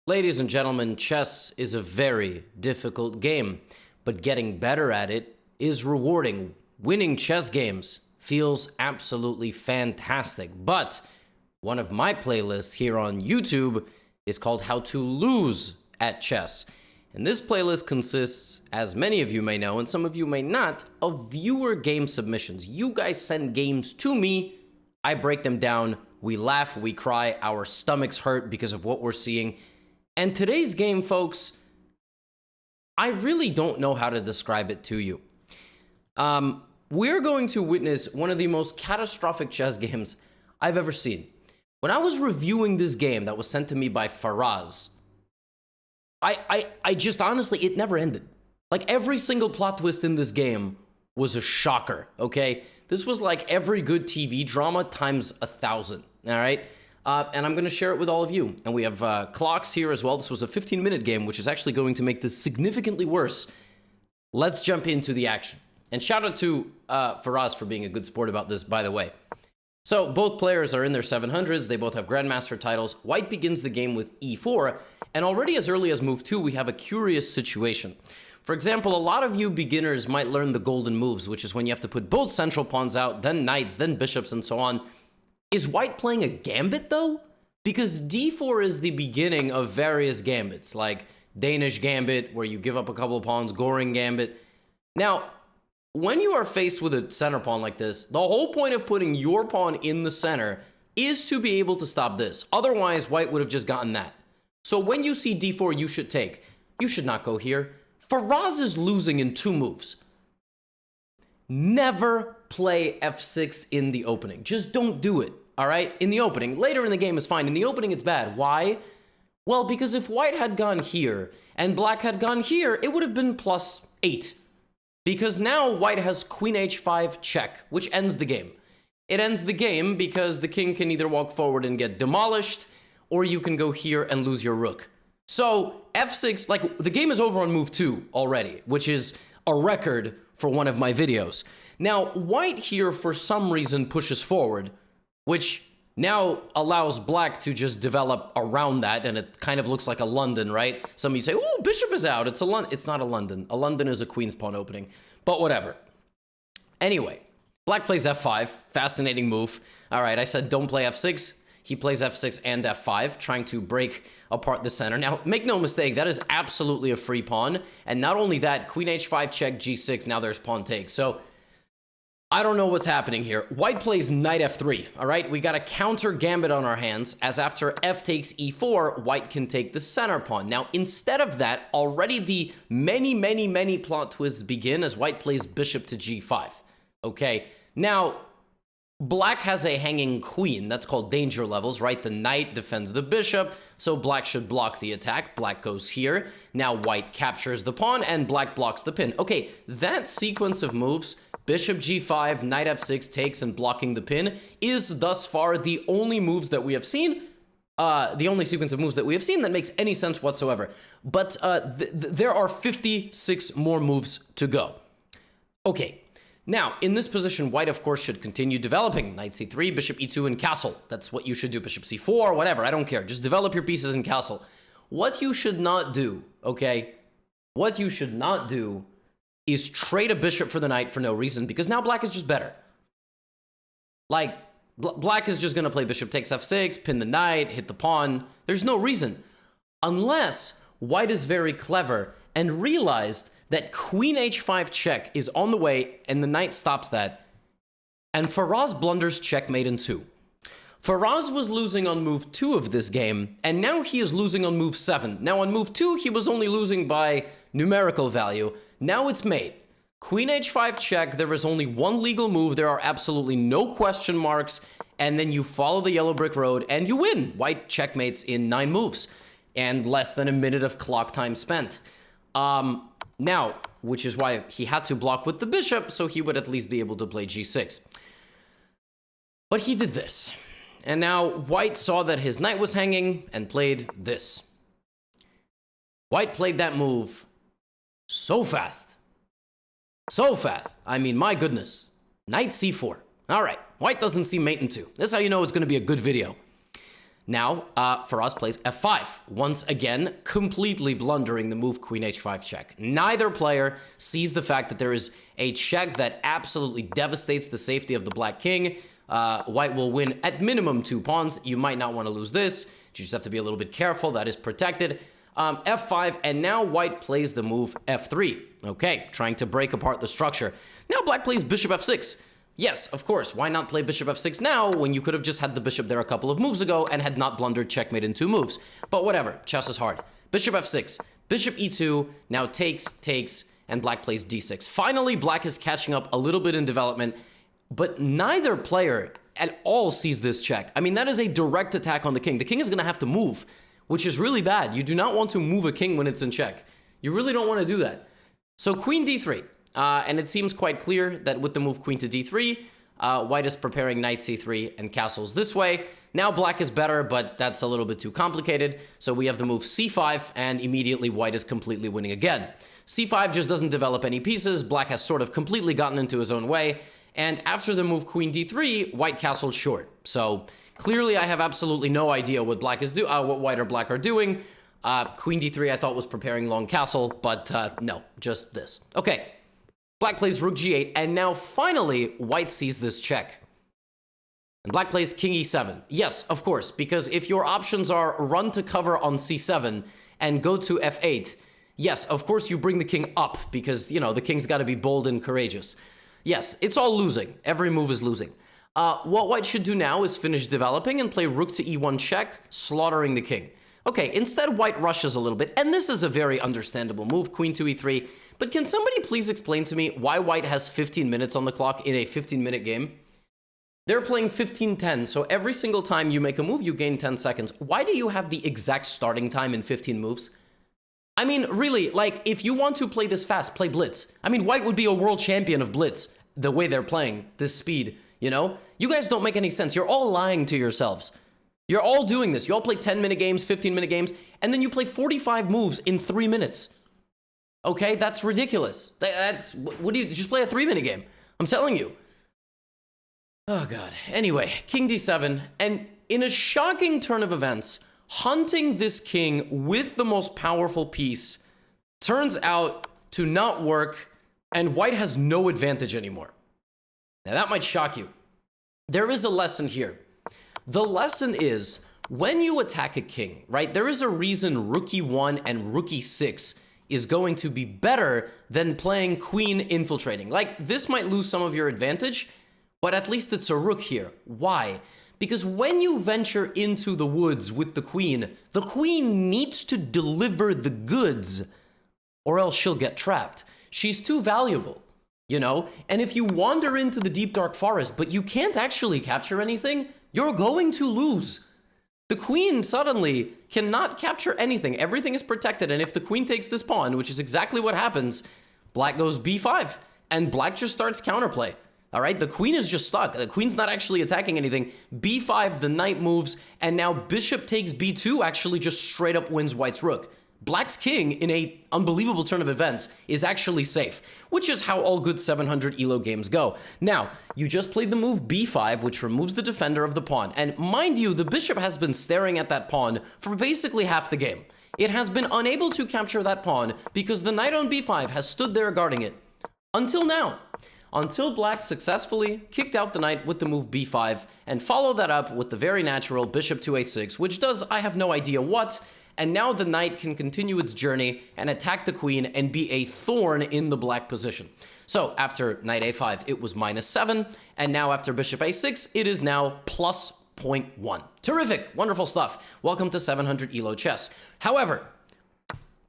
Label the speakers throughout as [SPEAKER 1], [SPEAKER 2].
[SPEAKER 1] Ladies and gentlemen, chess is a very difficult game, but getting better at it is rewarding. Winning chess games feels absolutely fantastic. But one of my playlists here on YouTube is called How to Lose at Chess. And this playlist consists, as many of you may know, and some of you may not, of viewer game submissions. You guys send games to me, I break them down, we laugh, we cry, our stomachs hurt because of what we're seeing. And today's game, folks, I really don't know how to describe it to you. We're going to witness one of the most catastrophic chess games I've ever seen. When I was reviewing this game that was sent to me by Faraz, I just honestly, it never ended. Like every single plot twist in this game was a shocker, okay? This was like every good TV drama times 1,000, all right? And I'm going to share it with all of you. And we have clocks here as well. This was a 15-minute game, which is actually going to make this significantly worse. Let's jump into the action. And shout out to Faraz for being a good sport about this, by the way. So both players are in their 700s. They both have Grandmaster titles. White begins the game with e4. And already as early as move 2, we have a curious situation. For example, a lot of you beginners might learn the golden moves, which is when you have to put both central pawns out, then knights, then bishops, and so on. Is white playing a gambit, though? Because d4 is the beginning of various gambits, like Danish gambit, where you give up a couple of pawns, Goring gambit. Now, when you are faced with a center pawn like this, the whole point of putting your pawn in the center is to be able to stop this. Otherwise, white would have just gotten that. So when you see d4, you should take. You should not go here. Faraz is losing in 2 moves. Never play f6 in the opening. Just don't do it, all right? In the opening. Later in the game is fine. In the opening, it's bad. Why? Well, because if white had gone here and black had gone here, it would have been +8. Because now white has queen h5 check, which ends the game. It ends the game because the king can either walk forward and get demolished, or you can go here and lose your rook. So f6, like the game is over on move 2 already, which is a record for one of my videos. Now, white here for some reason pushes forward, which now allows black to just develop around that, and it kind of looks like a London, right? Some of you say, "Ooh, bishop is out." It's not a London. A London is a queen's pawn opening, but whatever. Anyway, black plays f5. Fascinating move. All right, I said don't play f6. He plays f6 and f5, trying to break apart the center. Now, make no mistake, that is absolutely a free pawn. And not only that, queen h5 check, g6, now there's pawn take. So, I don't know what's happening here. White plays knight f3, all right? We got a counter gambit on our hands, as after f takes e4, white can take the center pawn. Now, instead of that, already the many plot twists begin as white plays bishop to g5, okay? Now, black has a hanging queen. That's called danger levels, right? The knight defends the bishop, so black should block the attack. Black goes here. Now white captures the pawn, and black blocks the pin. Okay, that sequence of moves, bishop g5, knight f6 takes, and blocking the pin, is thus far the only moves that we have seen, the only sequence of moves that we have seen that makes any sense whatsoever. But there are 56 more moves to go. Okay. Now, in this position, white, of course, should continue developing. Knight c3, bishop e2, and castle. That's what you should do. Bishop c4, whatever. I don't care. Just develop your pieces in castle. What you should not do, okay? What you should not do is trade a bishop for the knight for no reason, because now black is just better. Like, black is just going to play bishop takes f6, pin the knight, hit the pawn. There's no reason. Unless white is very clever and realized that queen h5 check is on the way, and the knight stops that, and Faraz blunders checkmate in 2. Faraz was losing on move 2 of this game, and now he is losing on move 7. Now on move 2, he was only losing by numerical value. Now it's mate. Queen h5 check, there is only one legal move, there are absolutely no question marks, and then you follow the yellow brick road, and you win. White checkmates in 9 moves, and less than a minute of clock time spent. Now, which is why he had to block with the bishop, so he would at least be able to play g6. But he did this. And now white saw that his knight was hanging and played this. White played that move so fast. So fast. I mean, my goodness. Knight c4. All right. White doesn't see mate in 2. This is how you know it's going to be a good video. Now, for us, plays f5. Once again, completely blundering the move queen h5 check. Neither player sees the fact that there is a check that absolutely devastates the safety of the black king. White will win at minimum 2 pawns. You might not want to lose this. You just have to be a little bit careful. That is protected. F5, and now white plays the move f3. Okay, trying to break apart the structure. Now black plays bishop f6. Yes, of course, why not play bishop f6 now when you could have just had the bishop there a couple of moves ago and had not blundered checkmate in 2 moves? But whatever, chess is hard. Bishop f6, bishop e2, now takes, and black plays d6. Finally, black is catching up a little bit in development, but neither player at all sees this check. I mean, that is a direct attack on the king. The king is going to have to move, which is really bad. You do not want to move a king when it's in check. You really don't want to do that. So queen d3. And it seems quite clear that with the move queen to d3, white is preparing knight c3 and castles this way. Now black is better, but that's a little bit too complicated. So we have the move c5, and immediately white is completely winning again. c5 just doesn't develop any pieces. Black has sort of completely gotten into his own way. And after the move queen d3, white castled short. So clearly I have absolutely no idea what what white or black are doing. Queen d3 I thought was preparing long castle, but no, just this. Okay. Black plays rook g8, and now finally, white sees this check. And black plays king e7. Yes, of course, because if your options are run to cover on c7 and go to f8, yes, of course you bring the king up, because, you know, the king's got to be bold and courageous. Yes, it's all losing. Every move is losing. What white should do now is finish developing and play rook to e1 check, slaughtering the king. Okay, instead white rushes a little bit, and this is a very understandable move, queen to e3. But can somebody please explain to me why white has 15 minutes on the clock in a 15-minute game? They're playing 15-10, so every single time you make a move, you gain 10 seconds. Why do you have the exact starting time in 15 moves? I mean, really, like, if you want to play this fast, play blitz. I mean, white would be a world champion of blitz, the way they're playing, this speed, you know? You guys don't make any sense. You're all lying to yourselves. You're all doing this. You all play 10-minute games, 15-minute games, and then you play 45 moves in 3 minutes. Okay, that's ridiculous. What do you, just play a 3-minute game? I'm telling you. Oh God. Anyway, king d7, and in a shocking turn of events, hunting this king with the most powerful piece turns out to not work, and white has no advantage anymore. Now that might shock you. There is a lesson here. The lesson is, when you attack a king, right, there is a reason rook e1 and rook e6 is going to be better than playing queen infiltrating. Like, this might lose some of your advantage, but at least it's a rook here. Why? Because when you venture into the woods with the queen needs to deliver the goods, or else she'll get trapped. She's too valuable, you know? And if you wander into the deep dark forest, but you can't actually capture anything, you're going to lose. The queen suddenly cannot capture anything. Everything is protected, and if the queen takes this pawn, which is exactly what happens, black goes b5, and black just starts counterplay. All right, the queen is just stuck. The queen's not actually attacking anything. b5, the knight moves, and now bishop takes b2 actually just straight up wins white's rook. Black's king, in a unbelievable turn of events, is actually safe, which is how all good 700 Elo games go. Now, you just played the move b5, which removes the defender of the pawn. And mind you, the bishop has been staring at that pawn for basically half the game. It has been unable to capture that pawn because the knight on b5 has stood there guarding it. Until now. Until black successfully kicked out the knight with the move b5 and followed that up with the very natural bishop to a6, which does I have no idea what. And now the knight can continue its journey and attack the queen and be a thorn in the black position. So after knight a5, it was -7, and now after bishop a6, it is now plus 0.1. Terrific, wonderful stuff. Welcome to 700 Elo Chess. However,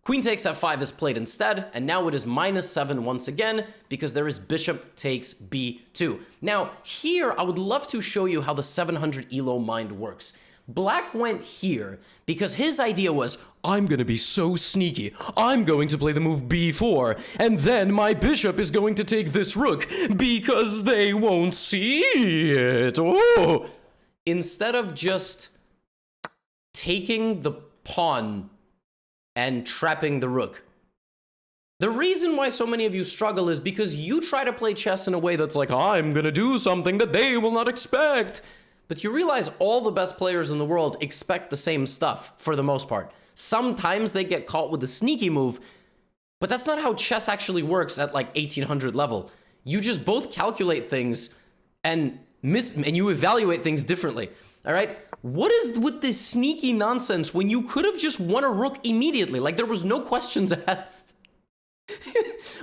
[SPEAKER 1] queen takes f5 is played instead, and now it is -7 once again, because there is bishop takes b2. Now, here, I would love to show you how the 700 Elo mind works. Black went here because his idea was, I'm going to be so sneaky. I'm going to play the move b4, and then my bishop is going to take this rook because they won't see it. Oh! Instead of just taking the pawn and trapping the rook. The reason why so many of you struggle is because you try to play chess in a way that's like, I'm going to do something that they will not expect. But you realize all the best players in the world expect the same stuff for the most part. Sometimes they get caught with a sneaky move, but that's not how chess actually works at like 1800 level. You just both calculate things and you evaluate things differently. All right? What is with this sneaky nonsense when you could have just won a rook immediately? Like there was no questions asked.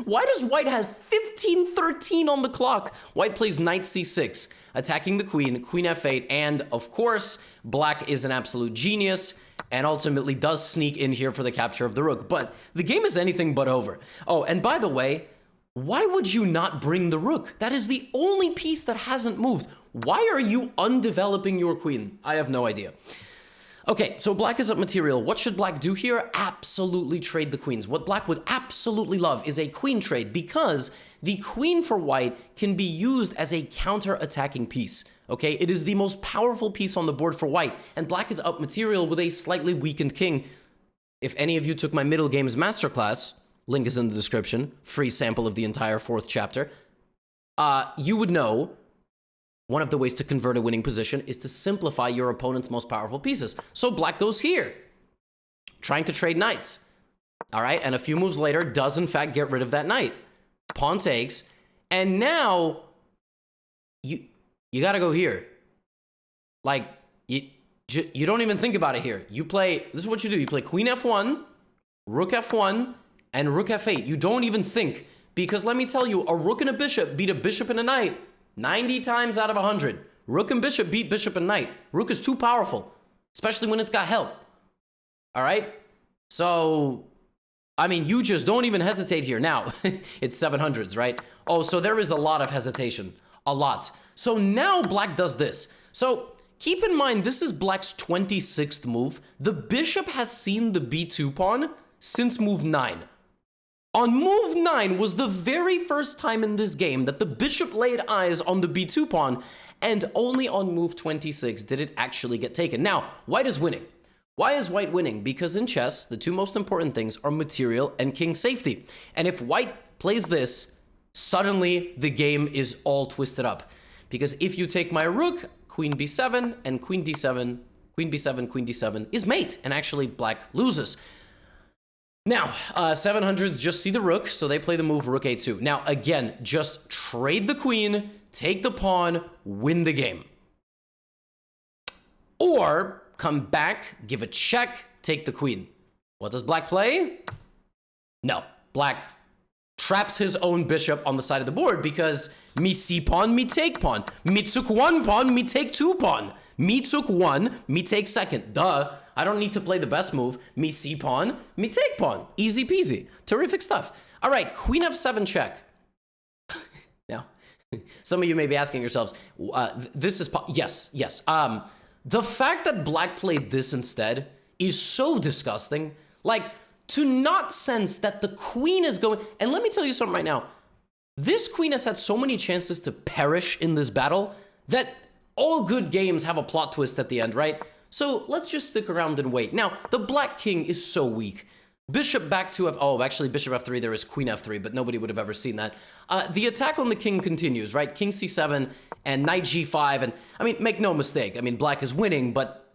[SPEAKER 1] Why does white have 15-13 on the clock? White plays knight c6, attacking the queen, queen f8, and of course, black is an absolute genius and ultimately does sneak in here for the capture of the rook. But the game is anything but over. Oh, and by the way, why would you not bring the rook? That is the only piece that hasn't moved. Why are you undeveloping your queen? I have no idea. Okay, so black is up material. What should black do here? Absolutely trade the queens. What black would absolutely love is a queen trade because the queen for white can be used as a counter-attacking piece. Okay, it is the most powerful piece on the board for white, and black is up material with a slightly weakened king. If any of you took my middle games masterclass, link is in the description, free sample of the entire 4th chapter, you would know one of the ways to convert a winning position is to simplify your opponent's most powerful pieces. So black goes here, trying to trade knights. All right, and a few moves later does in fact get rid of that knight. Pawn takes, and now you gotta go here. Like, you don't even think about it here. You play, this is what you do. You play queen f1, rook f1, and rook f8. You don't even think, because let me tell you, a rook and a bishop beat a bishop and a knight 90 times out of 100. Rook and bishop beat bishop and knight. Rook is too powerful, especially when it's got help. All right? So, I mean, you just don't even hesitate here. Now, it's 700s, right? Oh, so there is a lot of hesitation. A lot. So now black does this. So keep in mind, this is black's 26th move. The bishop has seen the b2 pawn since move 9. On move 9 was the very first time in this game that the bishop laid eyes on the b2 pawn, and only on move 26 did it actually get taken. Now, white is winning. Why is white winning? Because in chess, the two most important things are material and king safety. And if white plays this, suddenly the game is all twisted up. Because if you take my rook, queen b7, and queen d7, queen b7, queen d7 is mate, and actually black loses. Now, 700s just see the rook, so they play the move rook a2. Now, again, just trade the queen, take the pawn, win the game. Or come back, give a check, take the queen. What does black play? No, black traps his own bishop on the side of the board because me see pawn, me take pawn. Me took one pawn, me take two pawn. Me took one, me take second. Duh. I don't need to play the best move. Me see pawn, me take pawn. Easy peasy. Terrific stuff. All right, queen f7 check. Now, some of you may be asking yourselves, this is... Yes. The fact that black played this instead is so disgusting. Like, to not sense that the queen is going... And let me tell you something right now. This queen has had so many chances to perish in this battle that all good games have a plot twist at the end, right? So let's just stick around and wait. Now, the black king is so weak. Bishop back to f... Oh, actually, bishop f3, there is queen f3, but nobody would have ever seen that. The attack on the king continues, right? King c7 and knight g5. And, I mean, make no mistake. I mean, black is winning, but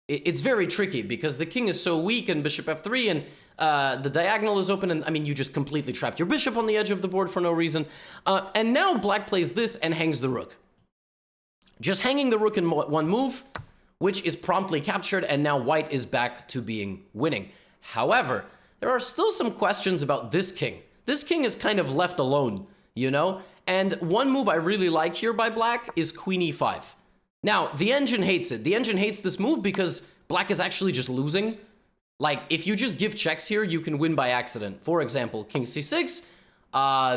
[SPEAKER 1] it's very tricky because the king is so weak and bishop f3 and the diagonal is open. And, I mean, you just completely trapped your bishop on the edge of the board for no reason. And now black plays this and hangs the rook. Just hanging the rook in one move, which is promptly captured, and now white is back to being winning. However, there are still some questions about this king. This king is kind of left alone, you know? And one move I really like here by black is queen e5. Now, the engine hates it. The engine hates this move because black is actually just losing. Like, if you just give checks here, you can win by accident. For example, king c6,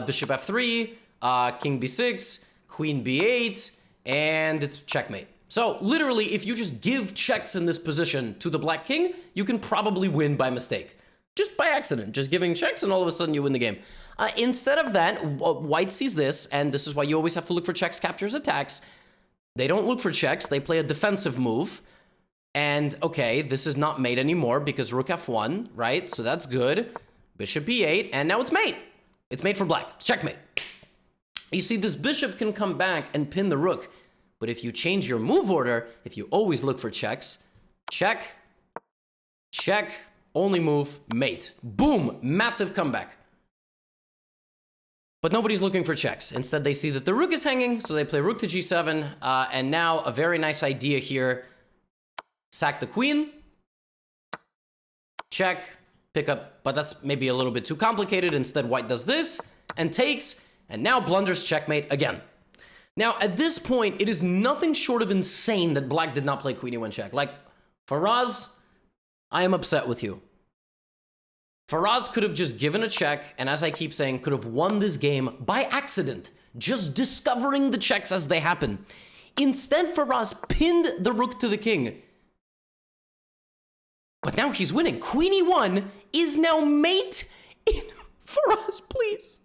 [SPEAKER 1] bishop f3, king b6, queen b8, and it's checkmate. So literally, if you just give checks in this position to the black king, you can probably win by mistake. Just by accident, just giving checks, and all of a sudden you win the game. Instead of that, white sees this, and this is why you always have to look for checks, captures, attacks. They don't look for checks, they play a defensive move. And okay, this is not mate anymore because rook f1, right? So that's good. Bishop b8, and now it's mate. It's mate for black. It's checkmate. You see, this bishop can come back and pin the rook, But if you change your move order, if you always look for checks, check, check, only move, mate. Boom, massive comeback. But nobody's looking for checks. Instead, they see that the rook is hanging, so they play rook to g7. And now a very nice idea here. Sack the queen. Check, pick up, but that's maybe a little bit too complicated. Instead, white does this and takes, and now blunders checkmate again. Now, at this point, it is nothing short of insane that black did not play queen e1 check. Like, Faraz, I am upset with you. Faraz could have just given a check, and as I keep saying, could have won this game by accident, just discovering the checks as they happen. Instead, Faraz pinned the rook to the king. But now he's winning. Queen e1 is now mate in... Faraz, please.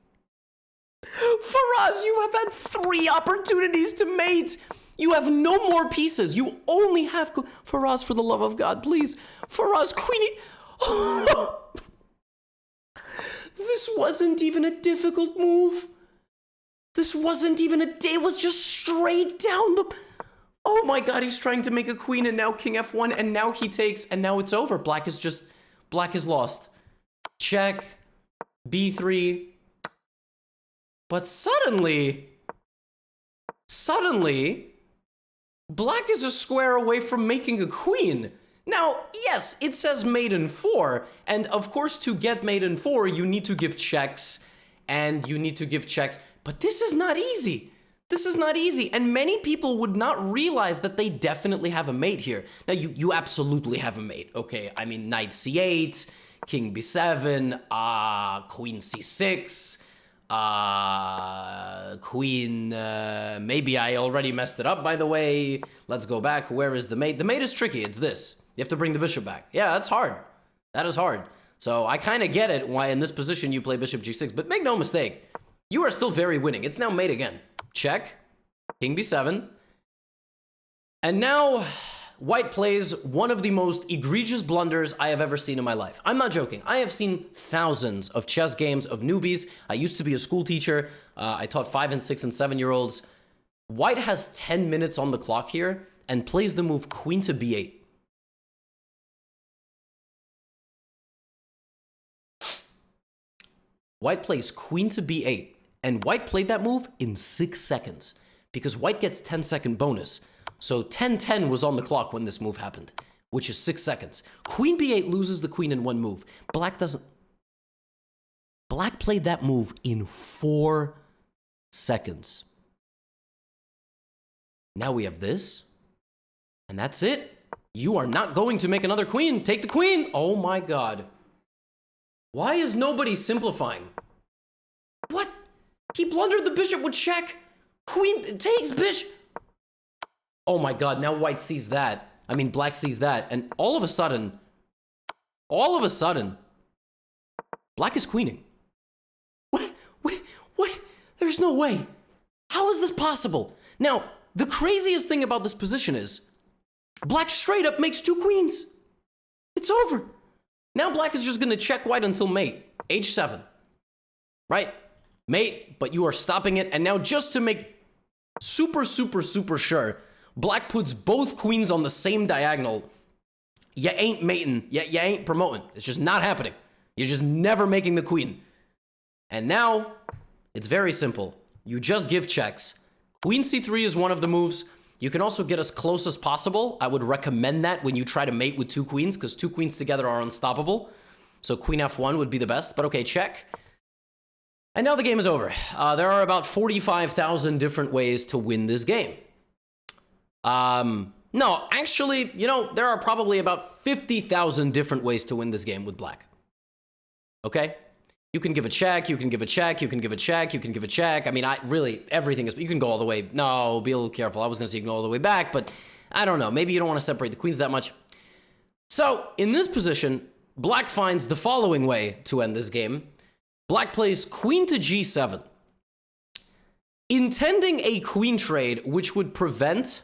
[SPEAKER 1] Faraz, you have had 3 opportunities to mate. You have no more pieces. You only have... Faraz, for the love of God, please. Faraz, queen e... This wasn't even a difficult move. This wasn't even a... It was just straight down the... Oh my God, he's trying to make a queen and now king f1 and now he takes and now it's over. Black is lost. Check. b3. But suddenly, black is a square away from making a queen. Now, yes, it says mate in 4, and of course to get mate in 4, you need to give checks, but this is not easy. This is not easy, and many people would not realize that they definitely have a mate here. Now, you absolutely have a mate, okay? I mean, knight c8, king b7, queen c6, queen, maybe I already messed it up, by the way. Let's go back. Where is the mate? The mate is tricky. It's this. You have to bring the bishop back. Yeah, that's hard. That is hard. So I kind of get it why in this position you play bishop g6, but make no mistake. You are still very winning. It's now mate again. Check. King b7. And now white plays one of the most egregious blunders I have ever seen in my life. I'm not joking. I have seen thousands of chess games of newbies. I used to be a school teacher. I taught 5 and 6 and 7-year-olds. White has 10 minutes on the clock here and plays the move queen to b8. White plays queen to b8, and white played that move in 6 seconds because white gets 10-second bonus. So 10-10 was on the clock when this move happened, which is 6 seconds. Queen b8 loses the queen in 1 move. Black doesn't. Black played that move in 4 seconds. Now we have this, and that's it. You are not going to make another queen. Take the queen. Oh my God. Why is nobody simplifying? What? He blundered the bishop with check. Queen takes bishop. Oh my God, now white sees that. I mean, black sees that. And all of a sudden, black is queening. What? What? There's no way. How is this possible? Now, the craziest thing about this position is black straight up makes 2 queens. It's over. Now black is just going to check white until mate. h7. Right? Mate, but you are stopping it. And now just to make super sure, black puts both queens on the same diagonal. You ain't mating. You ain't promoting. It's just not happening. You're just never making the queen. And now, it's very simple. You just give checks. Queen c3 is one of the moves. You can also get as close as possible. I would recommend that when you try to mate with 2 queens, because 2 queens together are unstoppable. So queen f1 would be the best, but okay, check. And now the game is over. There are about 45,000 different ways to win this game. No, actually, you know, there are probably about 50,000 different ways to win this game with black. Okay? You can give a check, you can give a check, you can give a check, you can give a check. I mean, really, everything is... You can go all the way... No, be a little careful. I was going to say you can go all the way back, but I don't know. Maybe you don't want to separate the queens that much. So, in this position, black finds the following way to end this game. Black plays queen to g7, intending a queen trade, which would prevent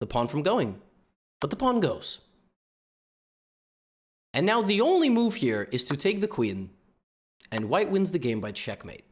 [SPEAKER 1] the pawn from going. But the pawn goes. And now the only move here is to take the queen, and white wins the game by checkmate.